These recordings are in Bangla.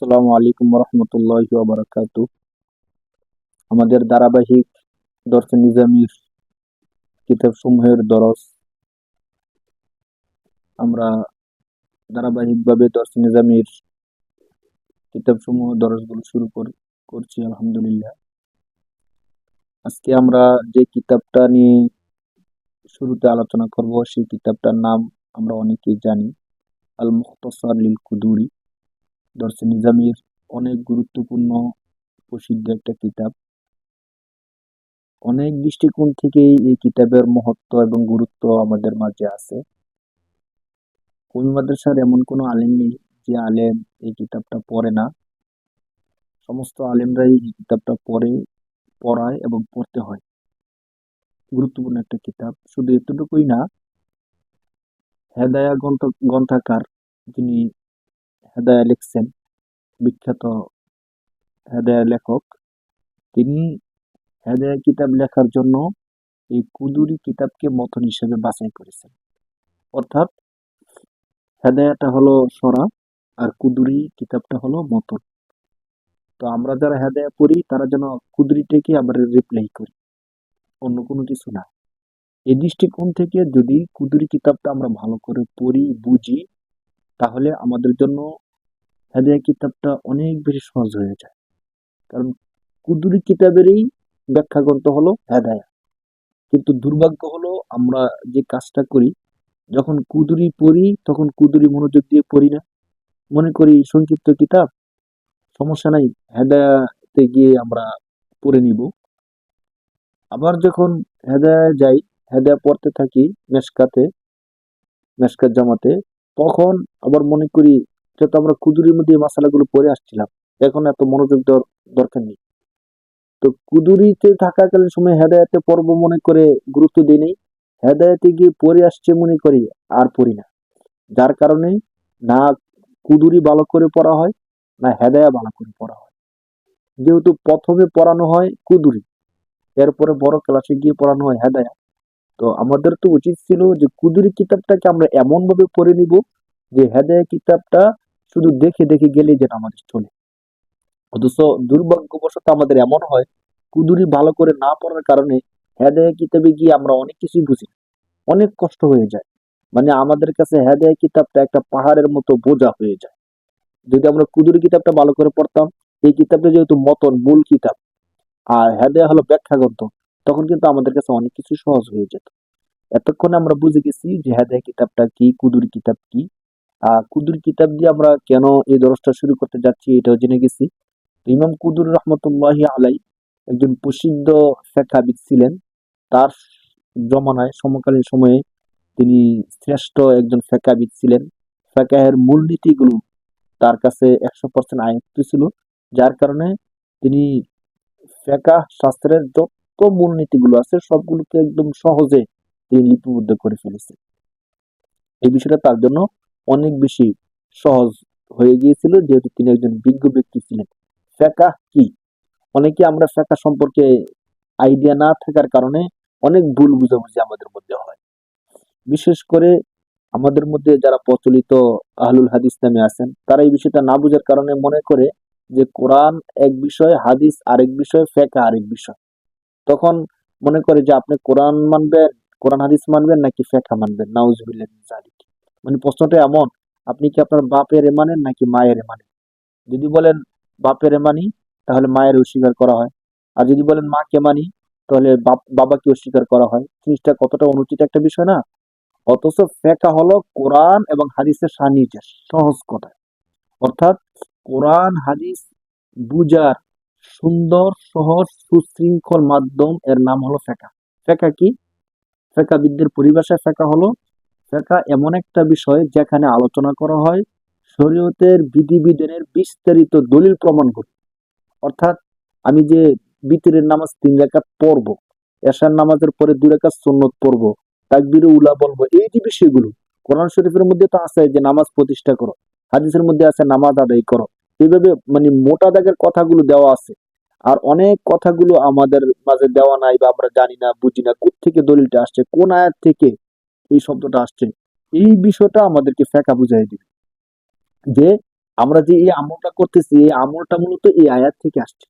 আসসালামু আলাইকুম রহমতুল্লাহি ওয়া বারাকাতুহু। আমাদের ধারাবাহিক দরসে নিজামীর কিতাবসমূহের দরস আমরা ধারাবাহিকভাবে দরসে নিজামীর কিতাবসমূহ দরসগুলো করছি আলহামদুলিল্লাহ। আজকে আমরা যে কিতাবটা নিয়ে শুরুতে আলোচনা করব সেই কিতাবটার নাম আমরা অনেকেই জানি, আল মুখতাসার লিল কুদুরি। দরসে নিজামীর অনেক গুরুত্বপূর্ণ প্রসিদ্ধ একটা কিতাব। অনেক দৃষ্টিকোণ থেকেই এই কিতাবের মহত্ব এবং গুরুত্ব আমাদের মাঝে আছে। কওমি মাদ্রাসার এমন কোনো আলেম নেই যে আলেম এই কিতাবটা পড়ে না। সমস্ত আলেমরাই এই কিতাবটা পড়ায় এবং পড়তে হয়। গুরুত্বপূর্ণ একটা কিতাব। শুধু এতটুকুই না, হেদায়া গ্রন্থাকার যিনি হেদায়া লিখছেন, বিখ্যাত হেদায়া লেখক, তিনি হেদায়া কিতাব লেখার জন্য এই কুদুরি কিতাবকে মতন হিসেবে বাছাই করেছেন। অর্থাৎ হেদায়াটা হলো সরা আর কুদুরি কিতাবটা হলো মতন। তো আমরা যারা হেদায়া পড়ি তারা যেন কুদরিটাকে আবার রিপ্লাই করি, অন্য কোনো কিছু না। এই দৃষ্টিকোণ থেকে যদি কুদরি কিতাবটা আমরা ভালো করে পড়ি বুঝি, তাহলে আমাদের জন্য হেদায়া কিতাবটা অনেক বেশি সহজ হয়ে যায়। কারণ কুদরি কিতাবেরই ব্যাখ্যা গ্রন্থ হলো হেদায়া। কিন্তু দুর্ভাগ্য হলো আমরা যে কাজটা করি, যখন কুদরি পড়ি তখন কুদরি মনোযোগ দিয়ে পড়ি না, মনে করি সংক্ষিপ্ত কিতাব, সমস্যা নাই, হেদায়াতে গিয়ে আমরা পড়ে নিব। আবার যখন হেদায়া যাই, হেদায়া পড়তে থাকি মেশকাত জামাতে, তখন আবার মনে করি যত আমরা কুদুরির মধ্যে এই মাসালাগুলো পড়ে আসছিলাম, এখন এত মনোযোগ দেওয়ার দরকার নেই। তো কুদুরিতে থাকাকালীন সময় হেদায়াতে পড়বো মনে করে গুরুত্ব দিই নেই, হেদায়াতে গিয়ে পড়ে আসছে মনে করি, আর পড়ি না। যার কারণে না কুদুরি ভালো করে পড়া হয়, না হেদায়া ভালো করে পড়া হয়। যেহেতু প্রথমে পড়ানো হয় কুদুরি, এরপরে বড় ক্লাসে গিয়ে পড়ানো হয় হেদায়া। তো আমাদের তো উচিত ছিল যে কুদুরি কিতাবটাকে আমরা এমন ভাবে পড়ে নিব যে হেদায়া কিতাবটা শুধু দেখে দেখে গেলেই যেন আমাদের চলে। অথচ দুর্ভাগ্যবশত আমাদের এমন হয়, কুদুরি ভালো করে না পড়ার কারণে হেদায়া কিতাবে গিয়ে আমরা অনেক কিছুই বুঝি না। অনেক কষ্ট হয়ে যায়। মানে আমাদের কাছে হেদায়া কিতাবটা একটা পাহাড়ের মতো বোঝা হয়ে যায়। যদি আমরা কুদুরি কিতাবটা ভালো করে পড়তাম, এই কিতাবটা যেহেতু মতন মূল কিতাব আর হেদায়া হলো ব্যাখ্যা গ্রন্থ, তখন কিন্তু আমাদের কাছে অনেক কিছু সহজ হয়ে যেত। এতক্ষণে আমরা বুঝে গেছি যে হেদায়া কিতাবটা কি, কুদুরি কিতাব কি। কুদুরি কিতাব দিয়ে আমরা কেন এই দরসটা শুরু করতে যাচ্ছি এটাও জেনে গেছি। তো ইমাম কুদুর রহমতুল্লাহি আলাই একজন প্রসিদ্ধ ফিকহাবিদ ছিলেন। তার জমানায় সমকালীন সময়ে তিনি শ্রেষ্ঠ একজন ফিকহাবিদ ছিলেন। ফিকহের মূলনীতিগুলো তার কাছে 100% আয়ত্ত ছিল। যার কারণে তিনি ফিকহ শাস্ত্রের যত মূলনীতিগুলো আছে সবগুলোকে একদম সহজে তিনি লিপিবদ্ধ করে ফেলেছেন। এই বিষয়টা তার জন্য অনেক বেশি সহজ হয়ে গিয়েছিল, যেহেতু তিনি একজন বিজ্ঞ ব্যক্তি ছিলেন। ফিকহ কি? অনেকে আমরা ফিকহ সম্পর্কে আইডিয়া না থাকার কারণে অনেক ভুল বুঝাবুঝি আমাদের মধ্যে হয়। বিশেষ করে আমাদের মধ্যে যারা প্রচলিত আহলুল হাদিস নামে আছেন, তারা এই বিষয়টা না বুঝার কারণে মনে করে যে কোরআন এক বিষয়, হাদিস আরেক বিষয়, ফিকহ আরেক বিষয়। তখন মনে করে যে আপনি কোরআন মানবেন, কোরআন হাদিস মানবেন নাকি ফিকহ মানবেন। নাউজুবিল্লাহ মিন যালিক। মানে প্রশ্নটা এমন, আপনি কি আপনার বাপের মানেন নাকি মায়ের মানেন? যদি বলেন বাপের মানি, তাহলে মায়ের অস্বীকার করা হয়। আর যদি বলেন মাকে মানি, তাহলে বাবাকে অস্বীকার করা হয়। জিনিসটা কতটা অনুচিত একটা বিষয় না? অথচ ফিকহ হলো কোরআন এবং হাদিসের সান্নিধ্যের সহজ কথা। অর্থাৎ কোরআন হাদিস বুঝার সুন্দর সহজ সুশৃঙ্খল মাধ্যম, এর নাম হলো ফিকহ। ফিকহ কি? ফিকহবিদদের পরিভাষায় ফিকহ হলো, ফিকহ এমন একটা বিষয় যেখানে আলোচনা করা হয় শরীয়তের বিধিবিধানের বিস্তারিত দলিল প্রমাণগুলো। অর্থাৎ আমি যে বিতরের নামাজ 3 রাকাত পড়বো, এশার নামাজের পরে 2 রাকাত সুন্নত পড়বো, তাকবীরে উলা বলবো, এই যে বিষয়গুলো কোরআন শরীফের মধ্যে তো আছে যে নামাজ প্রতিষ্ঠা করো, হাদিসের মধ্যে আছে নামাজ আদায় করো। এইভাবে মানে মোটা দাগের কথাগুলো দেওয়া আছে। আর অনেক কথাগুলো আমাদের মাঝে দেওয়া নাই, বা আমরা জানি না, বুঝি না কোত্থেকে দলিলটা আসছে, কোন আয়াত থেকে এই শব্দটা আসছে। এই বিষয়টা আমাদেরকে ফিকহ বুঝাই দিবে যে আমরা যে এই আমলটা করতেছি, এই আমলটা মূলত এই আয়াত থেকে আসছে।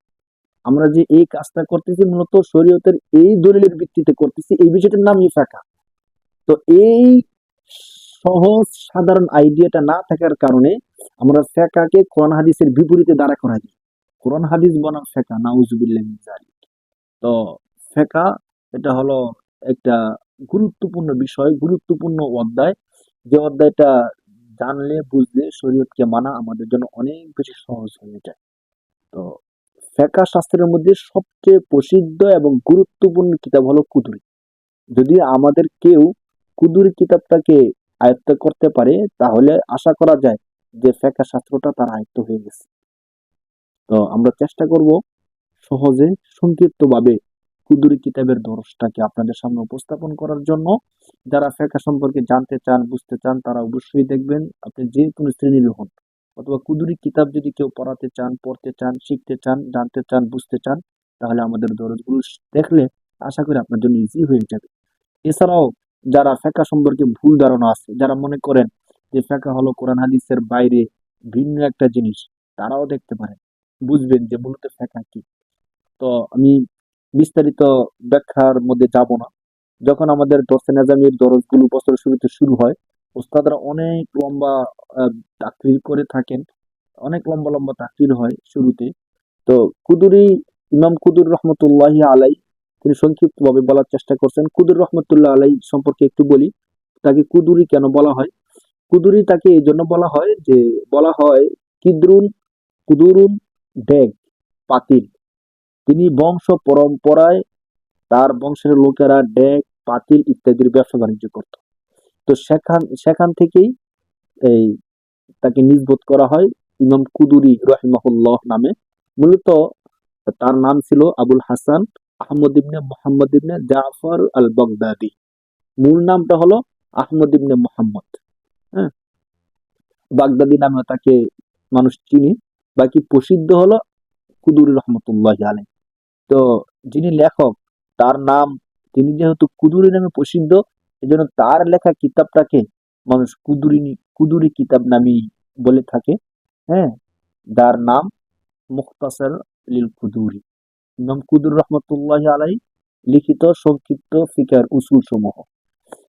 আমরা যে এই কাজটা করতেছি মূলত শরীয়তের এই দলিলের ভিত্তিতে করতেছি, এই বিষয়টার নামই ফিকহ। তো এই সহজ সাধারণ আইডিয়াটা না থাকার কারণে আমরা ফিকহকে কোরআন হাদিসের বিপরীতে দাঁড়া করাই দিই। কোরআন হাদিস বনাম ফিকহ, নাউজুবিল্লাহ মিন যালিক। তো ফিকহ এটা হলো একটা গুরুত্বপূর্ণ বিষয়, গুরুত্বপূর্ণ অধ্যায়, যে অধ্যায়টা জানলে বুঝলে শরীয়তকে মানা আমাদের জন্য অনেক বেশি সহজ হয়ে যায়। তো ফিকহ শাস্ত্রের মধ্যে সবচেয়ে প্রসিদ্ধ এবং গুরুত্বপূর্ণ কিতাব হলো কুদুরি। যদি আমাদের কেউ কুদুরি কিতাবটাকে আয়ত্ত করতে পারে তাহলে আশা করা যায় যে ফিকহ শাস্ত্রটা তার আয়ত্ত হয়ে গেছে। তো আমরা চেষ্টা করব সহজে সংক্ষিপ্তভাবে কুদুরি কিতাবের দর্শটাকে আপনাদের সামনে উপস্থাপন করার জন্য। যারা ফিকহ সম্পর্কে জানতে চান, বুঝতে চান, তারা অবশ্যই দেখবেন, আপনি যে কোনো শ্রেণীর হন। অথবা কুদুরি কিতাব যদি কেউ পড়াতে চান, পড়তে চান, শিখতে চান, জানতে চান, বুঝতে চান, তাহলে আমাদের দরজগুলো দেখলে আশা করি আপনার জন্য ইজি হয়ে যাবে। এছাড়াও যারা ফিকহ সম্পর্কে ভুল ধারণা আছে, যারা মনে করেন যে ফিকহ হলো কোরআন হাদিসের বাইরে ভিন্ন একটা জিনিস, তারাও দেখতে পারেন, বুঝবেন যে মূলত ফিকহ কি। তো আমি বিস্তারিত ব্যাখ্যার মধ্যে যাব না। যখন আমাদের দর্সে নেজামির দরজগুলো বছরের শুরুতে শুরু হয়, ওস্তাদরা অনেক লম্বা তাকরির করে থাকেন, অনেক লম্বা লম্বা তাকরির হয় শুরুতে। তো কুদুরি, ইমাম কুদুর রহমতুল্লাহি আলাই, তিনি সংক্ষিপ্তভাবে বলার চেষ্টা করছেন। কুদুর রহমতুল্লাহ আলাই সম্পর্কে একটু বলি, তাকে কুদুরি কেন বলা হয়। কুদুরি তাকে এই জন্য বলা হয় যে, বলা হয় কিদরুন, কুদুরুন, ডেগ, পাতিল। তিনি বংশ পরম্পরায় তার বংশের লোকেরা ডেক, পাতিল ইত্যাদির ব্যবসা বাণিজ্য করত। তো সেখান সেখান থেকেই এই তাকে নিসবত করা হয় ইমাম কুদুরি রহিমাহুল্লাহ নামে। মূলত তার নাম ছিল আবুল হাসান আহমদ ইবনে মোহাম্মদ ইবনে জাফর আল বাগদাদি। মূল নামটা হলো আহমদ ইবনে মোহাম্মদ। হ্যাঁ, বাগদাদি নামে তাকে মানুষ চিনি। বাকি প্রসিদ্ধ হলো কুদুরি রহমতুল্লাহ আলাই। তো যিনি লেখক, তার নাম, তিনি যেহেতু কুদুরি নামে প্রসিদ্ধ, এজন্য তার লেখা কিতাবটাকে মানুষ কুদুরি কিতাব নামেই বলে থাকে। হ্যাঁ, যার নাম মুখতাসার লিল কুদুরি, ইমাম কুদুর রহমতুল্লাহ আলাই লিখিত সংক্ষিপ্ত ফিকার উসুল সমূহ।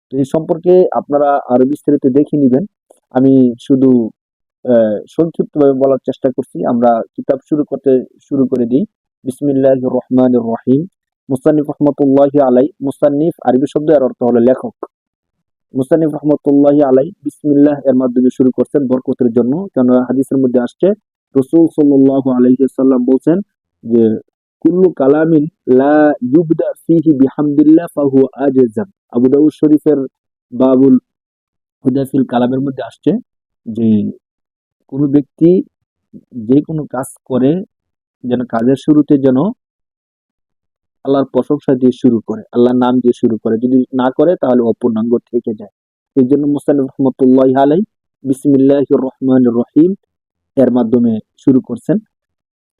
তো এই সম্পর্কে আপনারা আরো বিস্তারিত দেখে নিবেন। আমি শুধু সংক্ষিপ্তভাবে বলার চেষ্টা করছি। আমরা কিতাব শুরু করে দিই। বিসমিল্লাহির রহমানির রহিম। মুসান্নিফ রহমতুল্লাহি আলাই, মুসান্নিফ আরবি শব্দ, এর অর্থ হলো লেখক। মুসান্নিফ রহমতুল্লাহি আলাই বিসমিল্লাহ এর মাধ্যমে শুরু করছেন বরকতের জন্য, কেন হাদিসের মধ্যে আসছে রাসূল সাল্লাল্লাহু আলাইহি ওয়াসাল্লাম বলছেন যে কুল্লু কালামিন লা ইউবদা ফিহি বিহামদিল্লাহ ফাহুয়া আজজাম। আবু দাউদ শরীফের বাবুল হুদাফিল কালামের মধ্যে আসছে যে কোনো ব্যক্তি যে কোনো কাজ করে যেন কাজের শুরুতে যেন আল্লাহর প্রশংসা দিয়ে শুরু করে, আল্লাহর নাম দিয়ে শুরু করে। যদি না করে তাহলে অপূর্ণাঙ্গ থেকে যায়। এই জন্য মুসান্নিফ রহমতুল্লাহ আলাই বিসমিল্লাহির রহমানির রহিম এর মাধ্যমে শুরু করছেন।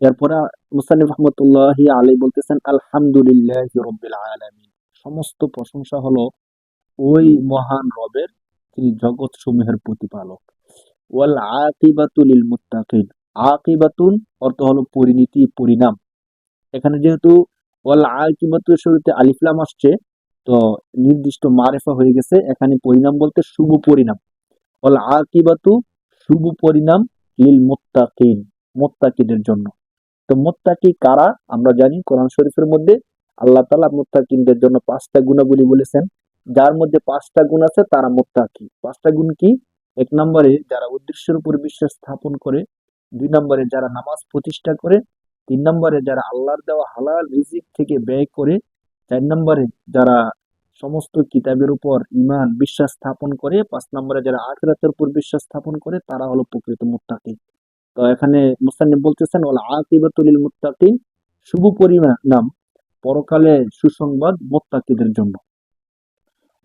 এরপরে মুসান্নিফ রহমতুল্লাহ আলাই বলতেছেন আলহামদুলিল্লাহি রাব্বিল আলামিন। সমস্ত প্রশংসা হলো ওই মহান রবের, তিনি জগৎ সমূহের প্রতিপালক। ওয়াল আকিবাতু লিল মুত্তাকিন। আকিবাতুন অর্থ হলো পরিণতি, পরিণাম। এখানে যেহেতু ওয়াল আকিবাতু শুরুতে আলিফ লাম আসছে, তো নির্দিষ্ট মারেফা হয়ে গেছে। এখানে পরিণাম বলতে শুভ পরিণাম। ওয়াল আকিবাতু, শুভ পরিণাম, লিল মুত্তাকিন, মুত্তাকিদের জন্য। তো মুত্তাকি কারা আমরা জানি, কোরআন শরীফের মধ্যে আল্লাহ তাআলা মুত্তাকিনদের জন্য 5টা গুণাবলী বলেছেন। যার মধ্যে 5টা গুণ আছে তারা মুত্তাকি। 5টা গুণ কি? 1 নম্বরে যারা উদ্দেশ্যের উপর বিশ্বাস স্থাপন করে, 2 নম্বরে যারা নামাজ প্রতিষ্ঠা করে, 3 নম্বরে যারা আল্লাহর দেওয়া হালাল রিজিক থেকে ব্যয় করে, 4 নম্বরে যারা সমস্ত কিতাবের উপর ঈমান বিশ্বাস স্থাপন করে, 5 নম্বরে যারা আখিরাতের উপর বিশ্বাস স্থাপন করে, তারা হলো প্রকৃত মুত্তাকি। তো এখানে মুসান্নিফ বলতেছেন ওয়াল আকিবাতু লিল মুত্তাকিন, শুভ পরিণাম, পরকালে সুসংবাদ মুত্তাকিদের জন্য।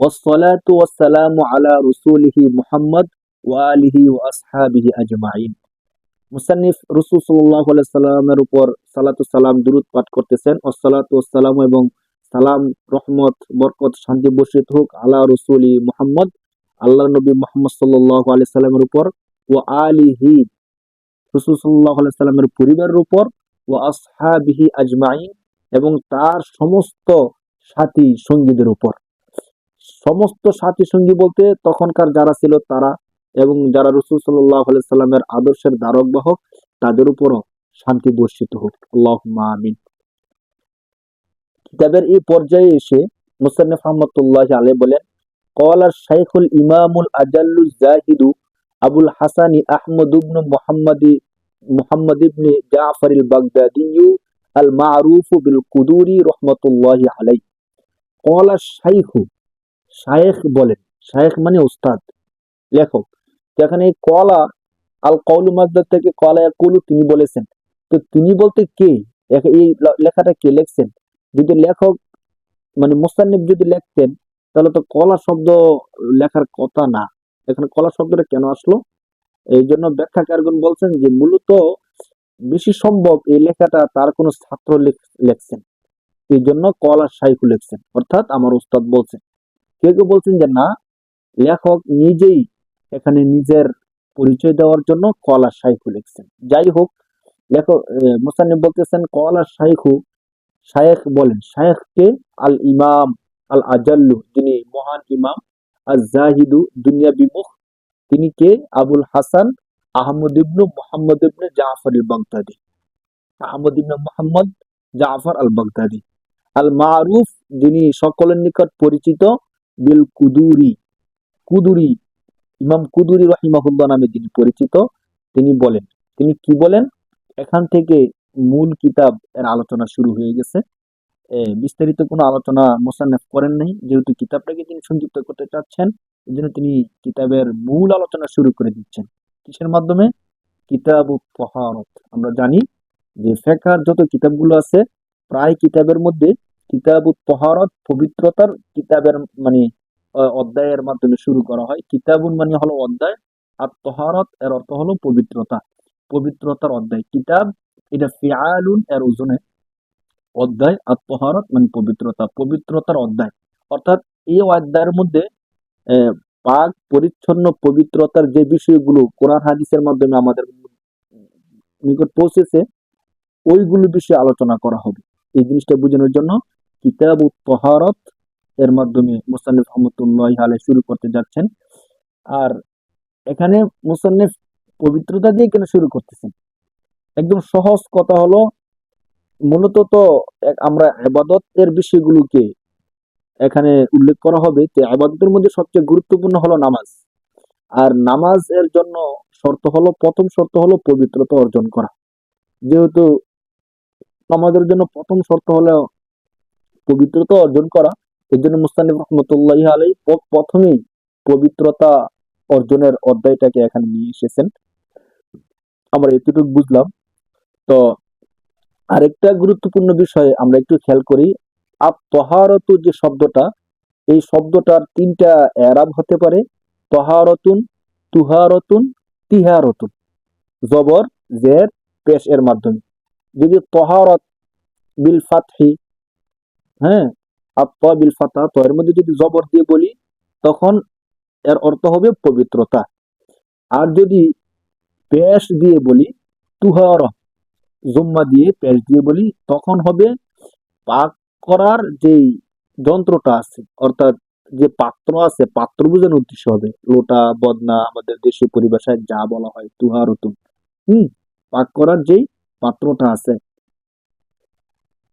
ওয়াসসালাতু ওয়াসসালামু আলা রাসূলিহি মুহাম্মদ ওয়া আলিহি ওয়া আসহাবিহি আজমাইন। মুসান্নিফ রাসূল সাল্লাল্লাহু আলাইহি সাল্লামের উপর সালাতু সালাম দুরূদ পাঠ করতেছেন। ওয়াসসালাতু ওয়াসসালামু, এবং সালাম, রহমত, বরকত, শান্তি বর্ষিত হোক আলা রাসূলি মুহাম্মদ, আল্লাহর নবী মুহাম্মদ সাল্লাল্লাহু আলাইহি সাল্লামের উপর, ওয়া আলিহি রাসূল সাল্লাল্লাহু আলাইহি সাল্লামের পরিবারের উপর, ওয়া আসহাবিহি আজমাইন, এবং তার সমস্ত সাথী সঙ্গীদের উপর। সমস্ত সাথী সঙ্গী বলতে তখনকার যারা ছিল তারা, এবং যারা রাসূল সাল্লাল্লাহু আলাইহি সাল্লামের আদর্শের ধারক বাহক, তাদের উপরও শান্তি বর্ষিত হোক, আল্লাহুম্মা আমিন। কিতাবের এই পর্যায়ে এসে মুসান্নিফ রাহমাতুল্লাহি আলাইহি বলেন, ক্বালা শাইখুল ইমামুল আজাল্লুজ জাহিদু আবুল হাসানি আহমদ ইবনে মুহাম্মদ ইবনে জাফর আল বাগদাদি আল মারুফ বিল কুদুরি রাহমাতুল্লাহি আলাইহি। ক্বালা শাইখু, শায়েখ বলেন, শায়েখ মানে উস্তাদ, লেখক। যেখানে কলা, আল কওলু মাসদার থেকে কলা ইয়াকুলু, তিনি বলেছেন। তো তিনি বলতে কে? এই লেখাটা কে লিখছেন? যদি লেখক মানে মুসান্নিফ যদি লিখতেন, তাহলে তো কলা শব্দ লেখার কথা না। এখানে কলা শব্দটা কেন আসলো? এই জন্য ব্যাখ্যাকারগণ বলছেন যে মূলত বেশি সম্ভব এই লেখাটা তার কোনো ছাত্র লিখছেন, এই জন্য কলা শাইখু লিখছেন, অর্থাৎ আমার উস্তাদ বলছেন। কেউ কেউ বলছেন যে না, লেখক নিজেই এখানে নিজের পরিচয় দেওয়ার জন্য কলা শাইখু লিখছেন। যাই হোক, লেখক মুসান্নিফ বলতেছেন কলা শাইখু, শায়েখ বলেন। শায়েখকে আল ইমাম আল আজাল্লু, যিনি মহান ইমাম, আজ জাহিদু, দুনিয়া বিমুখ, তিনি কে? আবুল হাসান আহমদ ইবনু মুহাম্মদ ইবনে জাফর আল বাগদাদি, আহমদ ইবনে মুহাম্মদ জাফর আল বাগদাদি। আল মারুফ, যিনি সকলের নিকট পরিচিত, বিল কুদুরি, কুদুরি, ইমাম কুদুরি রাহিমাহুল্লাহ নামে যিনি পরিচিত, তিনি বলেন। তিনি কি বলেন? এখান থেকে মূল কিতাব এর আলোচনা শুরু হয়ে গেছে। বিস্তারিত কোনো আলোচনা মুসান্নিফ করেন নাই, যেহেতু কিতাবটাকে তিনি সংক্ষিপ্ত করতে চাচ্ছেন, এই জন্য তিনি কিতাবের মূল আলোচনা শুরু করে দিচ্ছেন। কিসের মাধ্যমে? কিতাবুত তাহারাত। আমরা জানি যে ফিকহের যত কিতাবগুলো আছে, প্রায় কিতাবের মধ্যে কিতাবুত তাহারাত, পবিত্রতার কিতাবের মানে অধ্যায়ের মাধ্যমে শুরু করা হয়। কিতাবুন মানে হলো অধ্যায়, আর তাহারাত এর অর্থ হলো পবিত্রতা, পবিত্রতার অধ্যায়। কিতাব এটা ফিআলুন এর ওজনে অধ্যায়, আর তাহারাত মানে পবিত্রতা, পবিত্রতার অধ্যায়। অর্থাৎ এই অধ্যায়ের মধ্যে পাক পরিচ্ছন্ন পবিত্রতার যে বিষয়গুলো কোরআন হাদিসের মাধ্যমে আমাদের নিকট পৌঁছেছে, ওইগুলো বিষয়ে আলোচনা করা হবে। এই জিনিসটা বোঝানোর জন্য কিতাবুত তাহারাত এর মাধ্যমে মুসান্নিফ রাহমাতুল্লাহি আলাইহি শুরু করতে যাচ্ছেন। আর এখানে মুসান্নিফ পবিত্রতা দিয়ে কেন শুরু করতেছেন? একদম সহজ কথা হলো, মূলত তো আমরা ইবাদত এর বিষয়গুলোকে এখানে উল্লেখ করা হবে। তো ইবাদতের মধ্যে সবচেয়ে গুরুত্বপূর্ণ হলো নামাজ। আর নামাজ এর জন্য শর্ত হলো, প্রথম শর্ত হলো পবিত্রতা অর্জন করা। যেহেতু নামাজের জন্য প্রথম শর্ত হলো পবিত্রতা অর্জন করা, এর জন্য মুস্তানিফ রহমতুল্লাহি আলাইহি প্রথমেই পবিত্রতা অর্জনের অধ্যায়টাকে এখানে নিয়ে এসেছেন। আমরা এতটুকু বুঝলাম। তো আরেকটা গুরুত্বপূর্ণ বিষয় আমরা একটু খেয়াল করি। আত-তাহারাতু যে শব্দটা, এই শব্দটার তিনটা এরাব হতে পারে: তাহারাতুন, তুহারাতুন, তিহারাতুন। জবর, জের, পেশ এর মাধ্যমে। যদি তাহারাত বিল ফাতহি, হ্যাঁ, আত-তা বিল ফাতহা, তো এর মধ্যে যদি জবর দিয়ে বলি, তখন এর অর্থ হবে পবিত্রতা। আর যদি পেশ দিয়ে বলি, তুহারা, জুম্মা দিয়ে পেশ দিয়ে বলি, তখন হবে পাক করার যেই যন্ত্রটা আছে, অর্থাৎ যে পাত্র আছে, পাত্র বোঝানোর উদ্দেশ্য হবে। লোটা, বদনা, আমাদের দেশীয় পরিভাষায় যা বলা হয় তুহারতুন, পাক করার যেই পাত্রটা আছে।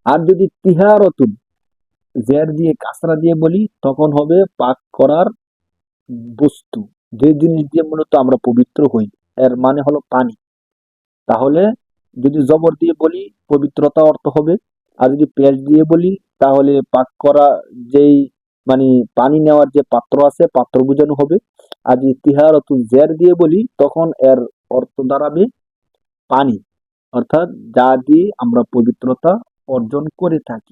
আর যদি তিহারতুন, জের দিয়ে কাসরা দিয়ে বলি, তখন হবে পাক করার বস্তু, যে জিনিস দিয়ে মূলত আমরা পবিত্র হই, এর মানে হলো পানি। তাহলে যদি জবর দিয়ে বলি, পবিত্রতা অর্থ হবে। আর যদি পেশ দিয়ে বলি, তাহলে পাক করা যেই মানে পানি নেওয়ার যে পাত্র আছে, পাত্র বোঝানো হবে। আর যদি তিহারতুন জের দিয়ে বলি, তখন এর অর্থ দাঁড়াবে পানি, অর্থাৎ যা দিয়ে আমরা পবিত্রতা অর্জন করে থাকি।